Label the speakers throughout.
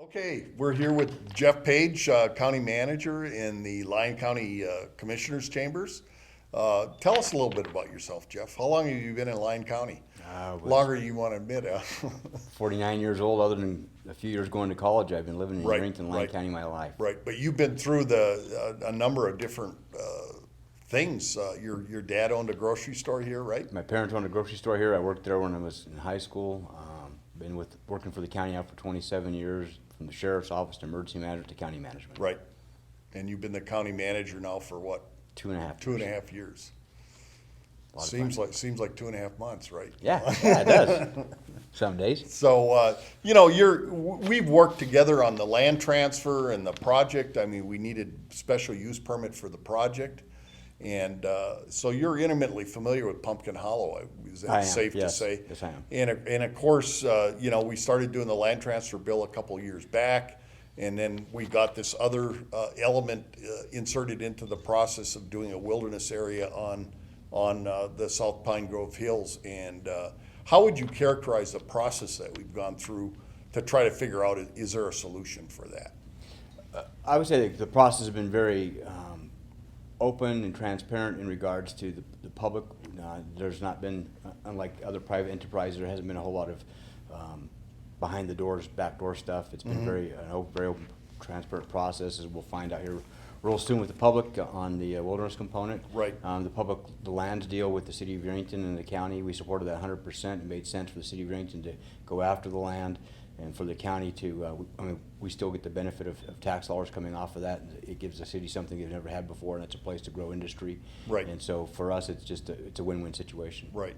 Speaker 1: Okay, we're here with Jeff Page, County Manager in the Lyon County Commissioners Chambers. Tell us a little bit about yourself, Jeff. How long have you been in Lyon County?
Speaker 2: I was
Speaker 1: Longer than you want to admit,
Speaker 2: 49 years old. Other than a few years going to college, I've been living in
Speaker 1: Right,
Speaker 2: Yarington, Lyon
Speaker 1: right.
Speaker 2: County my life.
Speaker 1: Right, but you've been through a number of different things. Your dad owned a grocery store here, right?
Speaker 2: My parents owned a grocery store here. I worked there when I was in high school. Been working for the county now for 27 years, from the sheriff's office to emergency management to county management.
Speaker 1: Right. And you've been the county manager now for what?
Speaker 2: 2.5
Speaker 1: Two and a
Speaker 2: years.
Speaker 1: half years.
Speaker 2: A lot of
Speaker 1: Seems
Speaker 2: fun.
Speaker 1: like 2.5 months, right?
Speaker 2: Yeah, it does. Some days.
Speaker 1: So, we've worked together on the land transfer and the project. I mean, we needed special use permit for the project. And so you're intimately familiar with Pumpkin Hollow, is
Speaker 2: I
Speaker 1: that
Speaker 2: am,
Speaker 1: safe to
Speaker 2: yes.
Speaker 1: say?
Speaker 2: Yes, I am.
Speaker 1: And of course, we started doing the land transfer bill a couple years back. And then we got this other element inserted into the process of doing a wilderness area on the South Pine Grove Hills. And how would you characterize the process that we've gone through to try to figure out, is there a solution for that?
Speaker 2: I would say that the process has been very open and transparent in regards to the public. There's not been, unlike other private enterprises, there hasn't been a whole lot of behind the doors, backdoor stuff. It's been very open, transparent process, as we'll find out here real soon with the public on the wilderness component.
Speaker 1: Right.
Speaker 2: The land deal with the city of Yarington and the county, we supported that 100%. It made sense for the city of Yarington to go after the land, and for the county to, we still get the benefit of tax dollars coming off of that. It gives the city something they've never had before, and it's a place to grow industry.
Speaker 1: Right.
Speaker 2: And so for us, it's just it's a win-win situation.
Speaker 1: Right.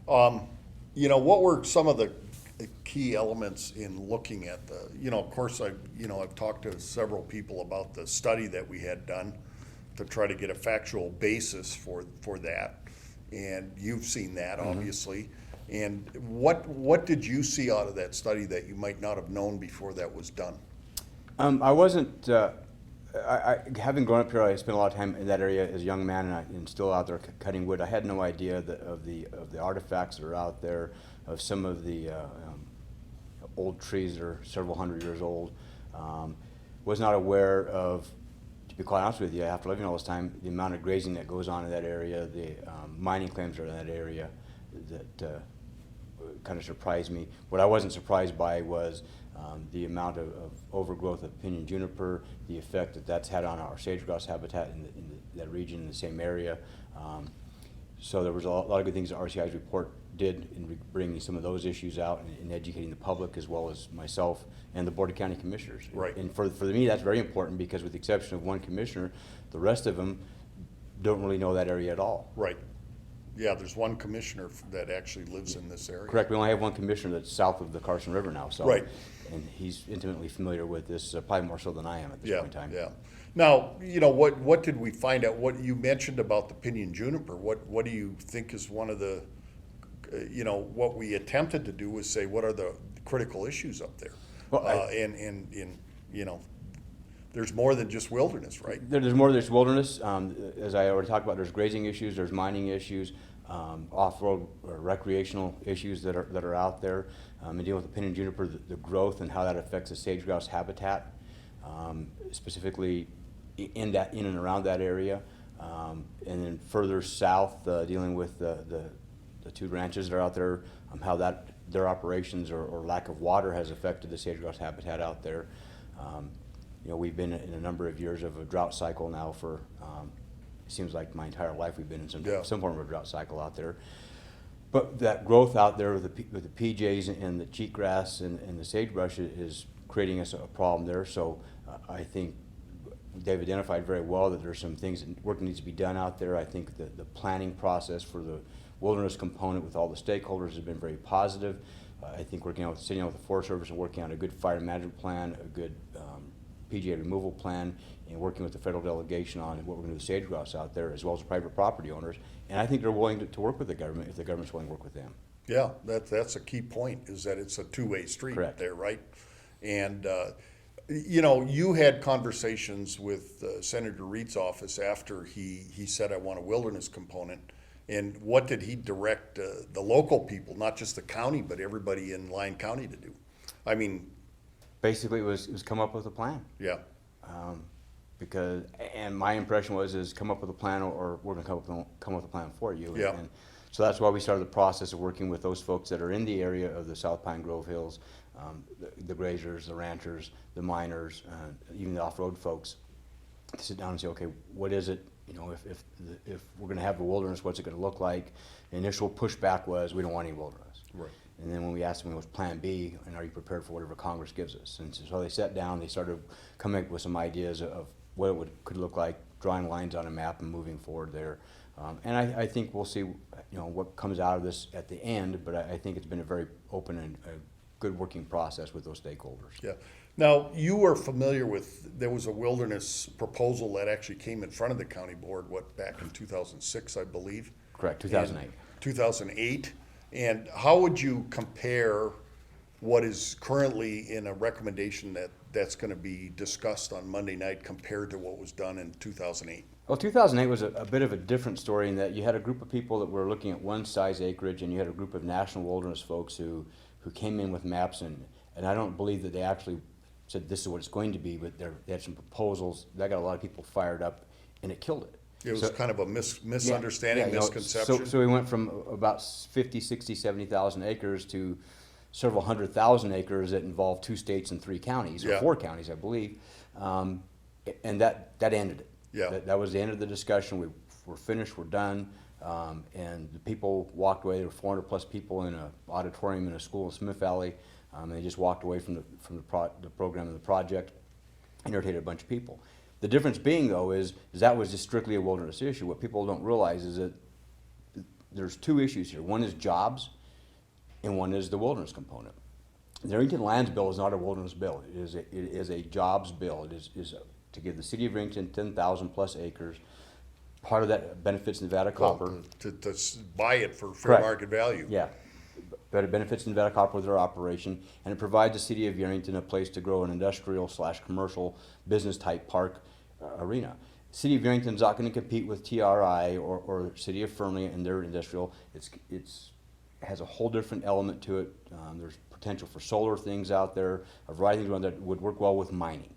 Speaker 1: What were some of the key elements in looking at of course, I've talked to several people about the study that we had done to try to get a factual basis for that. And you've seen that, obviously. And what did you see out of that study that you might not have known before that was done?
Speaker 2: I wasn't, having grown up here, I spent a lot of time in that area as a young man, and still out there cutting wood. I had no idea of the artifacts that are out there, of some of the old trees that are several hundred years old. Was not aware of, to be quite honest with you, after living all this time, the amount of grazing that goes on in that area, the mining claims that are in that area, that kind of surprised me. What I wasn't surprised by was the amount of overgrowth of pinyon juniper, the effect that that's had on our sage-grouse habitat in that region, in the same area. So there was a lot of good things that RCI's report did in bringing some of those issues out and educating the public, as well as myself and the Board of County Commissioners.
Speaker 1: Right.
Speaker 2: And for me, that's very important, because with the exception of one commissioner, the rest of them don't really know that area at all.
Speaker 1: Right. Yeah, there's one commissioner that actually lives in this area.
Speaker 2: Correct. We only have one commissioner that's south of the Carson River now. So,
Speaker 1: Right.
Speaker 2: And he's intimately familiar with this, probably more so than I am at this
Speaker 1: Yeah,
Speaker 2: point in time.
Speaker 1: yeah. Now, what did we find out? What you mentioned about the pinyon juniper, what do you think is one of the, what we attempted to do was say, what are the critical issues up there?
Speaker 2: Well,
Speaker 1: there's more than just wilderness, right?
Speaker 2: There's more. There's wilderness. As I already talked about, there's grazing issues, there's mining issues, off-road or recreational issues that are out there. And dealing with the pinyon juniper, the growth and how that affects the sage-grouse habitat, specifically in and around that area. And then further south, dealing with the two ranches that are out there, how their operations or lack of water has affected the sage-grouse habitat out there. We've been in a number of years of a drought cycle now for, it seems like my entire life we've been in some form of a drought cycle out there. But that growth out there with the PJs and the cheatgrass and the sagebrush is creating us a problem there. So I think they've identified very well that there's some things that work needs to be done out there. I think the planning process for the wilderness component with all the stakeholders has been very positive. I think sitting down with the Forest Service and working on a good fire management plan, a good PGA removal plan, and working with the federal delegation on what we're going to do with sage-grouse out there, as well as the private property owners. And I think they're willing to work with the government if the government's willing to work with them.
Speaker 1: Yeah, that's a key point, is that it's a two-way street.
Speaker 2: Correct.
Speaker 1: There, right? And, you had conversations with Senator Reed's office after he said, I want a wilderness component. And what did he direct the local people, not just the county, but everybody in Lyon County to do? I mean,
Speaker 2: Basically, it was come up with a plan.
Speaker 1: Yeah,
Speaker 2: Because, and my impression is come up with a plan, or we're gonna come up with a plan for you.
Speaker 1: Yeah.
Speaker 2: And so that's why we started the process of working with those folks that are in the area of the South Pine Grove Hills, the grazers, the ranchers, the miners, even the off-road folks, to sit down and say, okay, what is it? You know, if we're gonna have the wilderness, what's it gonna look like? The initial pushback was, we don't want any wilderness.
Speaker 1: right.
Speaker 2: And then when we asked them what's Plan B, and are you prepared for whatever Congress gives us? And so they sat down, they started coming up with some ideas of what it could look like, drawing lines on a map and moving forward there. And I think we'll see, you know, what comes out of this at the end, but I think it's been a very open and a good working process with those stakeholders.
Speaker 1: Yeah. Now, you were familiar with, there was a wilderness proposal that actually came in front of the county board, back in 2006, I believe?
Speaker 2: Correct, 2008.
Speaker 1: 2008. And how would you compare what is currently in a recommendation that's going to be discussed on Monday night compared to what was done in 2008?
Speaker 2: Well, 2008 was a bit of a different story in that you had a group of people that were looking at one size acreage, and you had a group of national wilderness folks who came in with maps, and I don't believe that they actually said this is what it's going to be, but they had some proposals that got a lot of people fired up, and it killed it.
Speaker 1: It was kind of a misunderstanding,
Speaker 2: you know,
Speaker 1: misconception.
Speaker 2: So we went from about 50, 60, 70,000 acres to several 100,000 acres that involved 2 states and 3 counties, or
Speaker 1: Yeah.
Speaker 2: 4 counties, I believe. And that ended it.
Speaker 1: Yeah.
Speaker 2: That was the end of the discussion. We're finished, we're done. And the people walked away. There were 400 plus people in an auditorium in a school in Smith Valley. And they just walked away from the program and the project, and irritated a bunch of people. The difference being, though, is that was just strictly a wilderness issue. What people don't realize is that there's 2 issues here. One is jobs, and one is the wilderness component. The Arrington Lands Bill is not a wilderness bill. It is a jobs bill. It is to give the city of Arrington 10,000 plus acres. Part of that benefits Nevada Copper.
Speaker 1: Well, to buy it for fair
Speaker 2: Correct.
Speaker 1: market value.
Speaker 2: Yeah, but it benefits Nevada Copper with their operation, and it provides the city of Arrington a place to grow an industrial/commercial business type park arena. City of Arrington's not going to compete with TRI or City of Fernley and their industrial. It has a whole different element to it. There's potential for solar things out there, a variety of things that would work well with mining.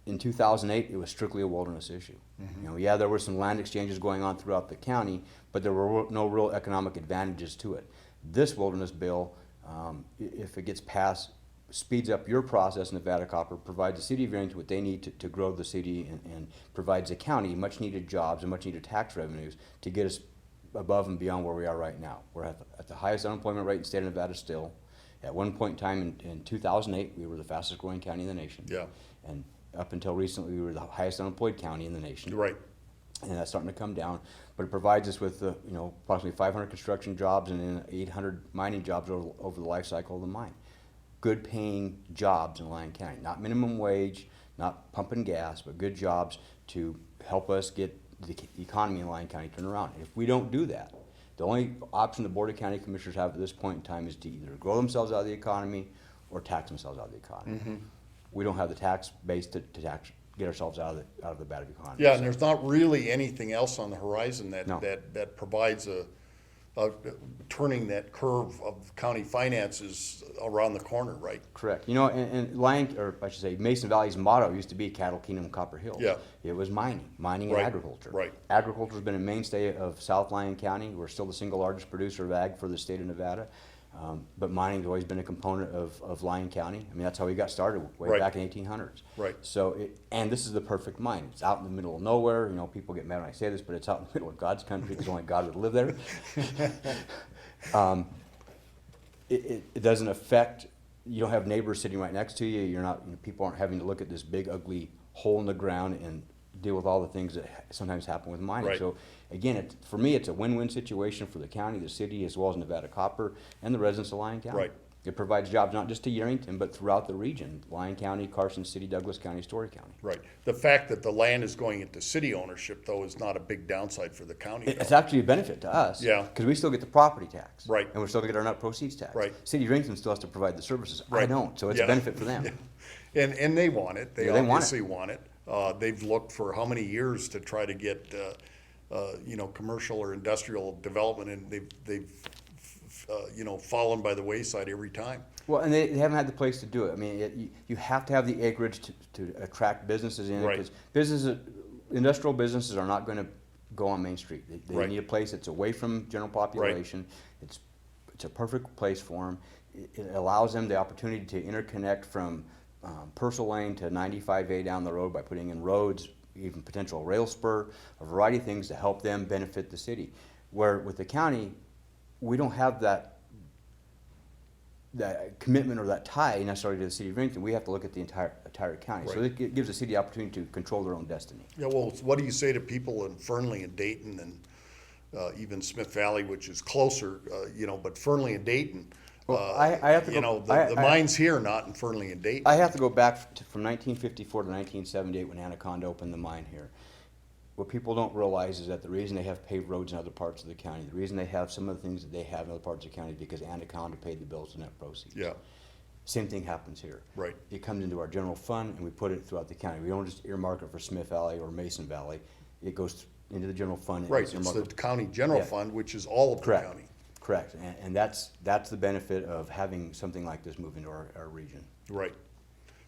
Speaker 2: In 2008, it was strictly a wilderness issue. You know, yeah, there were some land exchanges going on throughout the county, but there were no real economic advantages to it. This wilderness bill, if it gets passed, speeds up your process, Nevada Copper, provides the city of Arrington what they need to grow the city, and provides the county much needed jobs and much needed tax revenues to get us above and beyond where we are right now. We're at the highest unemployment rate in the state of Nevada still. At one point in time in 2008, we were the fastest growing county in the nation.
Speaker 1: Yeah.
Speaker 2: And up until recently, we were the highest unemployed county in the nation.
Speaker 1: Right.
Speaker 2: And that's starting to come down, but it provides us with approximately 500 construction jobs and then 800 mining jobs over the life cycle of the mine. Good paying jobs in Lyon County, not minimum wage, not pumping gas, but good jobs to help us get the economy in Lyon County turned around. If we don't do that, the only option the Board of County Commissioners have at this point in time is to either grow themselves out of the economy or tax themselves out of the economy. We don't have the tax base to get ourselves out of the bad economy.
Speaker 1: Yeah, and there's not really anything else on the horizon
Speaker 2: No.
Speaker 1: that provides a turning that curve of county finances around the corner, right?
Speaker 2: Correct. You know, and Lyon, or I should say, Mason Valley's motto used to be Cattle Kingdom, Copper Hill.
Speaker 1: Yeah.
Speaker 2: It was mining and
Speaker 1: Right,
Speaker 2: agriculture.
Speaker 1: right.
Speaker 2: Agriculture's been a mainstay of South Lyon County. We're still the single largest producer of ag for the state of Nevada. But mining's always been a component of Lyon County. I mean, that's how we got started way
Speaker 1: Right.
Speaker 2: back in 1800s.
Speaker 1: Right.
Speaker 2: So, and this is the perfect mine. It's out in the middle of nowhere. You know, people get mad when I say this, but it's out in the middle of God's country because only God would live there. It doesn't affect, you don't have neighbors sitting right next to you. You're not, people aren't having to look at this big ugly hole in the ground and deal with all the things that sometimes happen with mining.
Speaker 1: Right.
Speaker 2: So again, for me, it's a win-win situation for the county, the city, as well as Nevada Copper and the residents of Lyon County.
Speaker 1: Right.
Speaker 2: It provides jobs not just to Yerington, but throughout the region, Lyon County, Carson City, Douglas County, Story County.
Speaker 1: Right. The fact that the land is going into city ownership, though, is not a big downside for the county.
Speaker 2: It's
Speaker 1: though.
Speaker 2: actually a benefit to us.
Speaker 1: Yeah.
Speaker 2: Because we still get the property tax.
Speaker 1: Right.
Speaker 2: And we're still gonna get our net proceeds tax.
Speaker 1: Right.
Speaker 2: City of Yerington still has to provide the services. I
Speaker 1: Right.
Speaker 2: don't, so it's
Speaker 1: Yeah.
Speaker 2: a benefit for them.
Speaker 1: Yeah. And they want it. They
Speaker 2: Yeah, they want it.
Speaker 1: obviously want it. They've looked for how many years to try to get, commercial or industrial development, and they've fallen by the wayside every time.
Speaker 2: Well, and they haven't had the place to do it. I mean, you have to have the acreage to attract businesses in.
Speaker 1: Right.
Speaker 2: Because businesses, industrial businesses are not going to go on Main Street. They
Speaker 1: Right.
Speaker 2: need a place that's away from general population. It's a perfect place for them. It allows them the opportunity to interconnect from Purcell Lane to 95A down the road by putting in roads, even potential rail spur, a variety of things to help them benefit the city. Where with the county, we don't have that commitment or that tie necessarily to the city of Rington. We have to look at the entire county. So
Speaker 1: Right.
Speaker 2: it gives the city the opportunity to control their own destiny.
Speaker 1: Yeah, well, what do you say to people in Fernley and Dayton and even Smith Valley, which is closer, but Fernley and Dayton,
Speaker 2: Well, I have to
Speaker 1: you
Speaker 2: go-
Speaker 1: know, the mine's here, not in Fernley and Dayton.
Speaker 2: I have to go back from 1954 to 1978 when Anaconda opened the mine here. What people don't realize is that the reason they have paved roads in other parts of the county, the reason they have some of the things that they have in other parts of the county is because Anaconda paid the bills and net proceeds.
Speaker 1: Yeah,
Speaker 2: Same thing happens here.
Speaker 1: right,
Speaker 2: It comes into our general fund and we put it throughout the county. We don't just earmark it for Smith Valley or Mason Valley. It goes into the general fund. and
Speaker 1: right.
Speaker 2: it's
Speaker 1: It's the
Speaker 2: earmarked.
Speaker 1: county general
Speaker 2: Yeah.
Speaker 1: fund, which is all of the
Speaker 2: Correct.
Speaker 1: county.
Speaker 2: Correct. And that's the benefit of having something like this move into our region.
Speaker 1: Right.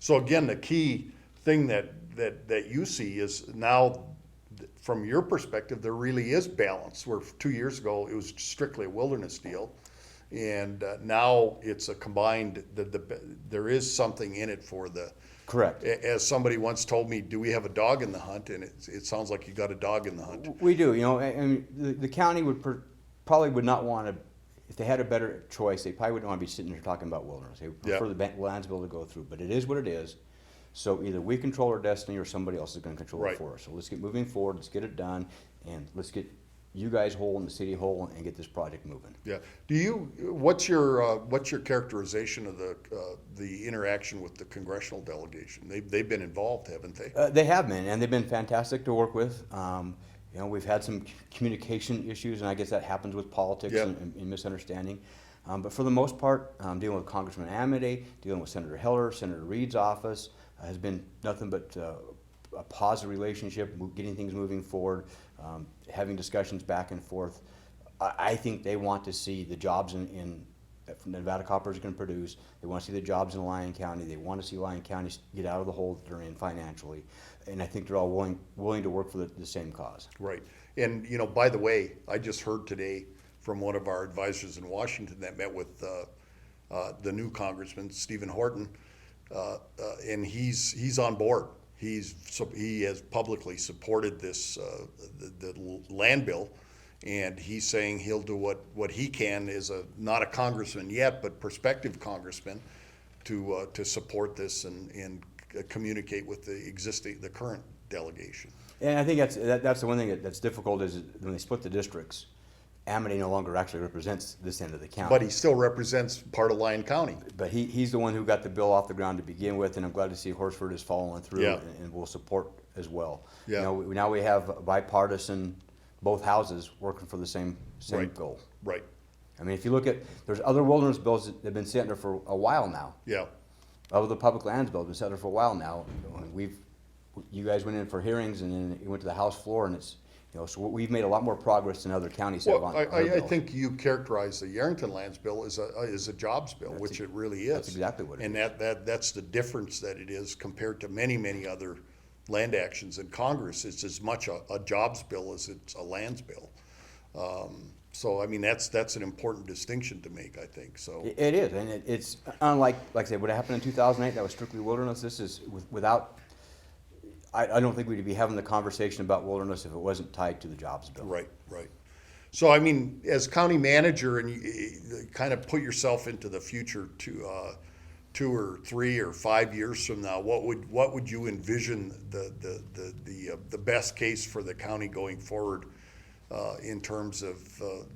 Speaker 1: So again, the key thing that you see is now, from your perspective, there really is balance, where 2 years ago, it was strictly a wilderness deal. And now it's a combined, there is something in it for the.
Speaker 2: Correct.
Speaker 1: As somebody once told me, do we have a dog in the hunt? And it sounds like you got a dog in the hunt.
Speaker 2: We do, and the county probably would not want to, if they had a better choice, they probably wouldn't want to be sitting here talking about wilderness. They would prefer
Speaker 1: Yeah.
Speaker 2: the lands bill to go through, but it is what it is. So either we control our destiny or somebody else is going to control
Speaker 1: Right.
Speaker 2: it for us. So let's get moving forward, let's get it done, and let's get you guys whole and the city whole and get this project moving.
Speaker 1: Yeah. What's your characterization of the interaction with the congressional delegation? They've been involved, haven't they?
Speaker 2: They have been, and they've been fantastic to work with. We've had some communication issues, and I guess that happens with politics
Speaker 1: Yeah.
Speaker 2: and misunderstanding. But for the most part, dealing with Congressman Amity, dealing with Senator Heller, Senator Reed's office, has been nothing but a positive relationship, getting things moving forward, having discussions back and forth. I think they want to see the jobs that Nevada Copper is going to produce. They want to see the jobs in Lyon County. They want to see Lyon County get out of the hole that they're in financially. And I think they're all willing to work for the same cause.
Speaker 1: Right. And, by the way, I just heard today from one of our advisors in Washington that met with the new Congressman, Stephen Horton, and he's on board. He has publicly supported this the land bill, and he's saying he'll do what he can as not a congressman yet, but prospective congressman, to support this and communicate with the current delegation.
Speaker 2: And I think that's the one thing that's difficult is when they split the districts, Amity no longer actually represents this end of the county.
Speaker 1: But he still represents part of Lyon County.
Speaker 2: But he's the one who got the bill off the ground to begin with, and I'm glad to see Horsford is following through
Speaker 1: Yeah.
Speaker 2: and will support as well.
Speaker 1: Yeah.
Speaker 2: Now we have bipartisan, both houses working for the same
Speaker 1: Right.
Speaker 2: goal.
Speaker 1: Right.
Speaker 2: I mean, if you look at, there's other wilderness bills that have been sitting there for a while now.
Speaker 1: Yeah.
Speaker 2: Other the public lands bill has been sitting there for a while now. You guys went in for hearings and then it went to the House floor and it's, so we've made a lot more progress than other counties have
Speaker 1: Well,
Speaker 2: on our
Speaker 1: I
Speaker 2: bills.
Speaker 1: think you characterize the Yarrington Lands Bill as a jobs bill, which it really is.
Speaker 2: that's exactly what it
Speaker 1: and that's the difference that it is compared to many other land actions in Congress. It's as much a jobs bill as it's a lands bill. So I mean that's an important distinction to make, I think. So
Speaker 2: It is, and it's unlike, like I said, what happened in 2008, that was strictly wilderness. This is without, I don't think we'd be having the conversation about wilderness if it wasn't tied to the jobs bill.
Speaker 1: right. So I mean, as county manager, and you kind of put yourself into the future, 2 or 3 or 5 years from now, what would you envision the best case for the county going forward in terms of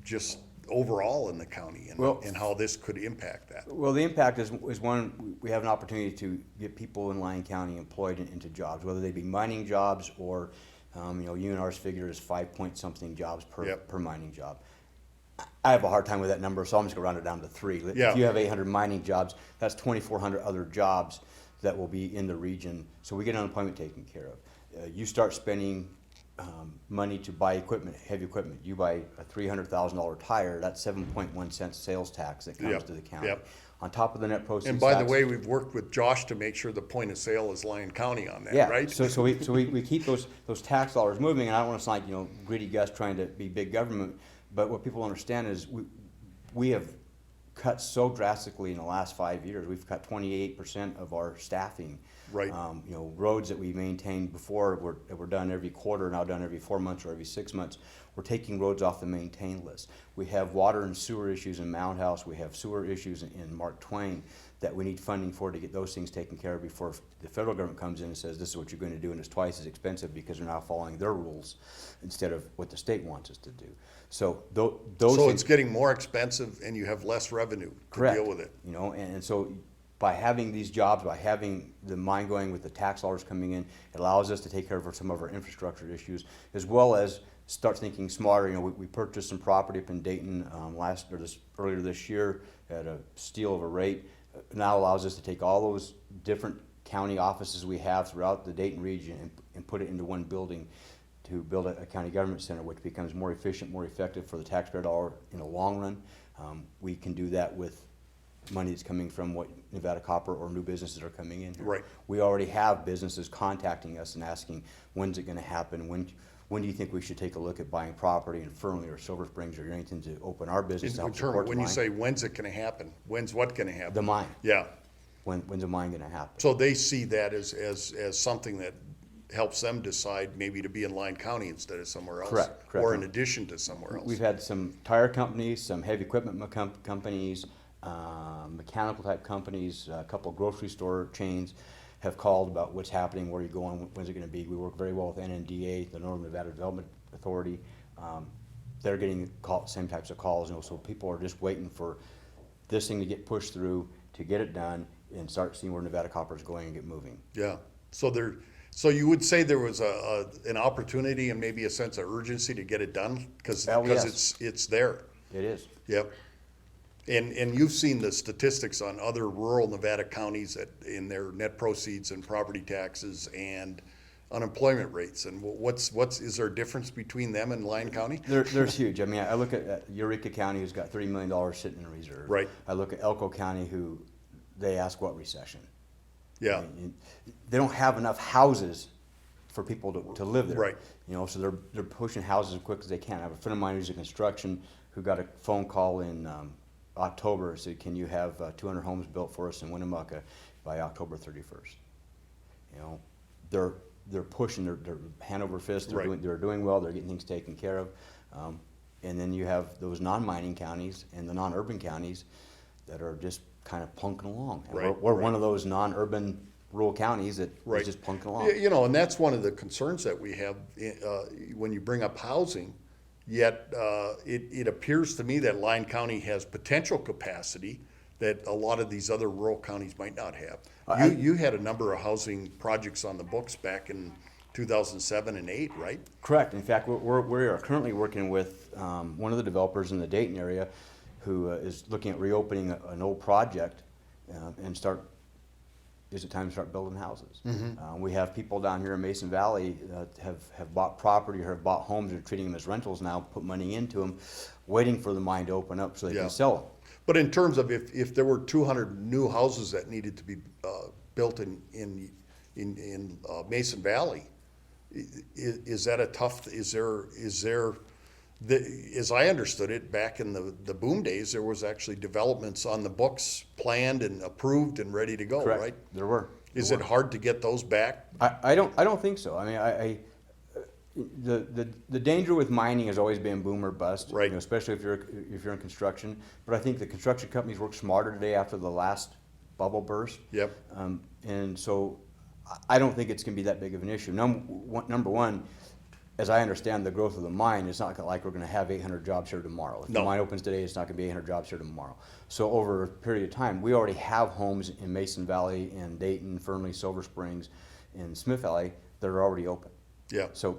Speaker 1: just overall in the county and how this could impact that?
Speaker 2: Well, the impact is one, we have an opportunity to get people in Lyon County employed into jobs, whether they be mining jobs or, UNR's figure is 5-point-something jobs per mining job. I have a hard time with that number, so I'm just gonna round it down to 3.
Speaker 1: Yeah.
Speaker 2: If you have 800 mining jobs, that's 2,400 other jobs that will be in the region, so we get unemployment taken care of. You start spending money to buy equipment, heavy equipment. You buy a $300,000 tire, that's 7.1 cents sales tax that comes
Speaker 1: Yep,
Speaker 2: to the county.
Speaker 1: yep.
Speaker 2: On top of the net proceeds
Speaker 1: And by the
Speaker 2: tax-
Speaker 1: way, we've worked with Josh to make sure the point of sale is Lyon County on that,
Speaker 2: Yeah,
Speaker 1: right?
Speaker 2: so we keep those tax dollars moving, and I don't want to sound like, greedy Gus trying to be big government, but what people understand is we have cut so drastically in the last 5 years. We've cut 28% of our staffing.
Speaker 1: Right.
Speaker 2: Roads that we maintained before were done every quarter, now done every 4 months or every 6 months. We're taking roads off the maintain list. We have water and sewer issues in Mound House. We have sewer issues in Mark Twain that we need funding for to get those things taken care of before the federal government comes in and says, this is what you're going to do, and it's twice as expensive because they're now following their rules instead of what the state wants us to do. So those
Speaker 1: So
Speaker 2: things,
Speaker 1: it's getting more expensive and you have less revenue to
Speaker 2: correct,
Speaker 1: deal with it.
Speaker 2: and so by having these jobs, by having the mine going with the tax dollars coming in, it allows us to take care of some of our infrastructure issues, as well as start thinking smarter. We purchased some property up in Dayton earlier this year at a steal of a rate. Now allows us to take all those different county offices we have throughout the Dayton region and put it into one building to build a county government center, which becomes more efficient, more effective for the taxpayer dollar in the long run. We can do that with money that's coming from what Nevada Copper or new businesses are coming in here.
Speaker 1: Right.
Speaker 2: We already have businesses contacting us and asking, when's it going to happen? When do you think we should take a look at buying property in Fernley or Silver Springs or anything to open our business to
Speaker 1: In
Speaker 2: help
Speaker 1: term,
Speaker 2: support the
Speaker 1: when you
Speaker 2: mine?
Speaker 1: say, when's it gonna happen? When's what gonna happen?
Speaker 2: The mine.
Speaker 1: Yeah,
Speaker 2: When's the mine going to happen?
Speaker 1: so they see that as something that helps them decide maybe to be in Lyon County instead of somewhere else.
Speaker 2: Correct.
Speaker 1: Or in addition to somewhere else.
Speaker 2: We've had some tire companies, some heavy equipment companies, mechanical type companies, a couple of grocery store chains have called about what's happening, where you're going, when's it going to be. We work very well with NNDA, the Northern Nevada Development Authority. They're getting same types of calls, so people are just waiting for this thing to get pushed through, to get it done, and start seeing where Nevada Copper is going and get moving.
Speaker 1: Yeah, so you would say there was an opportunity and maybe a sense of urgency to get it done? Because
Speaker 2: yes.
Speaker 1: it's there.
Speaker 2: It is.
Speaker 1: Yep. And you've seen the statistics on other rural Nevada counties in their net proceeds and property taxes and unemployment rates. And is there a difference between them and Lyon County?
Speaker 2: There's huge. I mean, I look at Eureka County, who's got $30 million sitting in reserve.
Speaker 1: Right.
Speaker 2: I look at Elko County, who they ask what recession.
Speaker 1: Yeah,
Speaker 2: And they don't have enough houses for people to live there.
Speaker 1: Right.
Speaker 2: So they're pushing houses as quick as they can. I have a friend of mine who's in construction who got a phone call in October and said, "Can you have 200 homes built for us in Winnemucca by October 31st?" They're pushing, they're hand over fist.
Speaker 1: Right.
Speaker 2: They're doing well. They're getting things taken care of. And then you have those non-mining counties and the non-urban counties that are just kind of plunking along. And
Speaker 1: Right,
Speaker 2: we're
Speaker 1: right.
Speaker 2: one of those non-urban rural counties that
Speaker 1: right.
Speaker 2: is just plunking along.
Speaker 1: And that's one of the concerns that we have when you bring up housing. Yet it appears to me that Lyon County has potential capacity that a lot of these other rural counties might not have. You had a number of housing projects on the books back in 2007 and 8, right?
Speaker 2: Correct. In fact, we are currently working with one of the developers in the Dayton area who is looking at reopening an old project and is it time to start building houses? We have people down here in Mason Valley that have bought property or have bought homes and are treating them as rentals now, put money into them, waiting for the mine to open up so they
Speaker 1: Yeah.
Speaker 2: can sell them.
Speaker 1: But in terms of if there were 200 new houses that needed to be built in Mason Valley, is that a tough? Is there as I understood it, back in the boom days, there was actually developments on the books planned and approved and ready to go,
Speaker 2: Correct.
Speaker 1: right?
Speaker 2: There were.
Speaker 1: Is it hard to get those back?
Speaker 2: I don't think so. I mean, the danger with mining has always been boom or bust,
Speaker 1: Right.
Speaker 2: Especially if you're in construction. But I think the construction companies work smarter today after the last bubble burst.
Speaker 1: Yep.
Speaker 2: And so I don't think it's going to be that big of an issue. Number one, as I understand the growth of the mine, it's not like we're going to have 800 jobs here tomorrow. If
Speaker 1: No.
Speaker 2: the mine opens today, it's not going to be 800 jobs here tomorrow. So over a period of time, we already have homes in Mason Valley, in Dayton, Fernley, Silver Springs, and Smith Valley that are already open.
Speaker 1: Yeah.
Speaker 2: So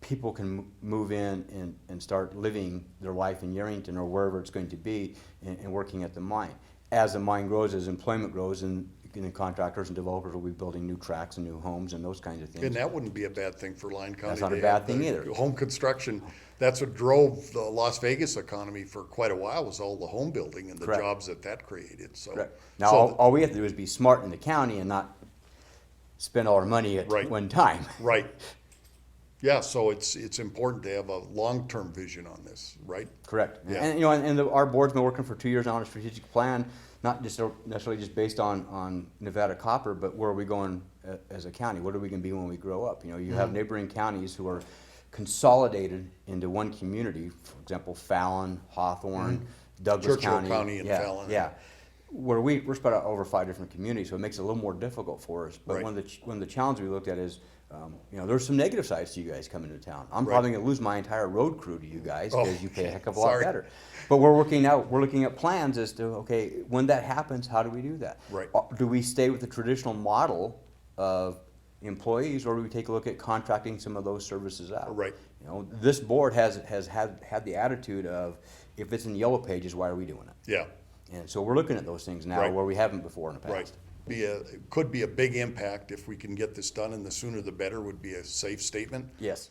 Speaker 2: people can move in and start living their life in Yerington or wherever it's going to be and working at the mine. As the mine grows, as employment grows, and the contractors and developers will be building new tracks and new homes and those kinds of things.
Speaker 1: And that wouldn't be a bad thing for Lyon County.
Speaker 2: That's not a
Speaker 1: to
Speaker 2: bad
Speaker 1: have
Speaker 2: thing
Speaker 1: the
Speaker 2: either.
Speaker 1: Home construction, that's what drove the Las Vegas economy for quite a while, was all the home building and the
Speaker 2: Correct.
Speaker 1: jobs that created, so.
Speaker 2: Correct. Now,
Speaker 1: so
Speaker 2: all we have to do is be smart in the county and not spend all our money at
Speaker 1: Right.
Speaker 2: one time.
Speaker 1: Right. Yeah, so it's important to have a long-term vision on this, right?
Speaker 2: Correct.
Speaker 1: Yeah.
Speaker 2: And, our board's been working for 2 years now on a strategic plan, not just necessarily just based on Nevada Copper, but where are we going as a county? What are we gonna be when we grow up? You know, you
Speaker 1: Mm-hmm.
Speaker 2: have neighboring counties who are consolidated into one community, for example, Fallon, Hawthorne, Douglas
Speaker 1: Mm-hmm. Churchill
Speaker 2: County.
Speaker 1: County and
Speaker 2: Yeah,
Speaker 1: Fallon.
Speaker 2: Yeah. Where we're spread out over 5 different communities, so it makes it a little more difficult for us. But
Speaker 1: Right.
Speaker 2: one of the challenges we looked at is, there's some negative sides to you guys coming to town. I'm
Speaker 1: Right.
Speaker 2: probably gonna lose my entire road crew to you guys
Speaker 1: Oh,
Speaker 2: because you pay a heck of a lot
Speaker 1: sorry.
Speaker 2: better. But we're looking at plans as to, okay, when that happens, how do we do that?
Speaker 1: Right.
Speaker 2: Do we stay with the traditional model of employees, or do we take a look at contracting some of those services out?
Speaker 1: Right.
Speaker 2: You know, this board has had the attitude of, if it's in the yellow pages, why are we doing it?
Speaker 1: Yeah,
Speaker 2: And so we're looking at those things now
Speaker 1: Right.
Speaker 2: where we haven't before in the past.
Speaker 1: right. It could be a big impact if we can get this done, and the sooner the better would be a safe statement.
Speaker 2: Yes.